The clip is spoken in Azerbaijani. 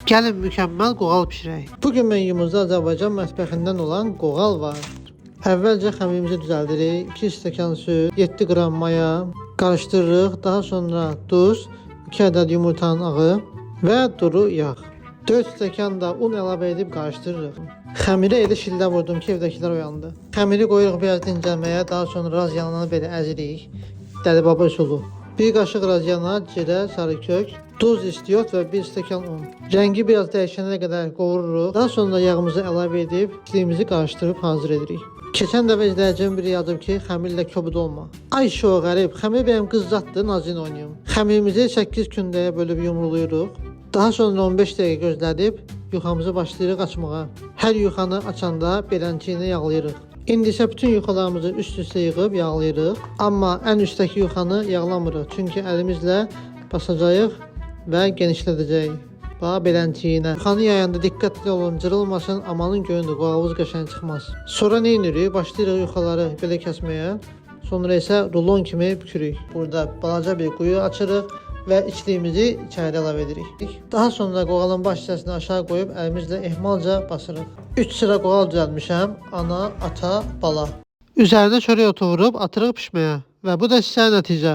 Gəlin mükəmməl qoğal bişirək. Bugün menümüzdə Azərbaycan mətbəxindən olan qoğal var. Əvvəlcə xəmirimizi düzəldirik. 2 stəkan süd, 7 qram maya qarışdırırıq. Daha sonra duz, 2 ədəd yumurtanın ağı və duru yağ. 4 stəkan da un əlavə edib qarışdırırıq. Xəmiri elə şillə vurdum ki, evdəkilər oyandı. Xəmiri qoyuruq biraz dincəlməyə, daha sonra raz yanına belə əzirik. Dəlibaba üsulu. 1 qaşıq razyana, cirə, sarı kök, duz, istiot və 1 stəkan un. Rəngi biraz dəyişənə qədər qovururuq. Daha sonra yağımızı əlavə edib içliyimizi qarışdırıb hazır edirik. Keçən dəfə izləyicim biri yazıb ki, xəmirlə kobud olma. Ay şo qərib, xəmir benim qızcatdır, nazin oynayım. Xəmirimizi 8 kündəyə bölüb yumrulayırıq. Daha sonra 15 dəqiqə gözlədib yuxamızı başlayırıq açmağa. Hər yuxanı açanda belənciyini yağlayırıq. İndi isə bütün yuxalarımızı üst-üstə yığıb yağlayırıq. Amma ən üstdəki yuxanı yağlamırıq. Çünki əlimizlə basacağıq və genişlədəcəyik. Bax belənciyinə. Yuxanı yayanda diqqətli olun, cırılmasın, amanın göyündür, qovağımız qəşəng çıxmaz. Sonra nə edirik? Başlayırıq yuxaları belə kəsməyə. Sonra isə rulon kimi bükürük. Burada balaca bir quyu açırıq və içliyimizi içəri əlavə edirik. Daha sonra qoğalın baş hissəsini aşağı qoyub əlimizlə ehmalca basırıq. 3 sıra qoğal düzəltmişəm. Ana, ata, bala. Üzərinə çörək otu vurub atırıq pişməyə və bu da sizə nəticə.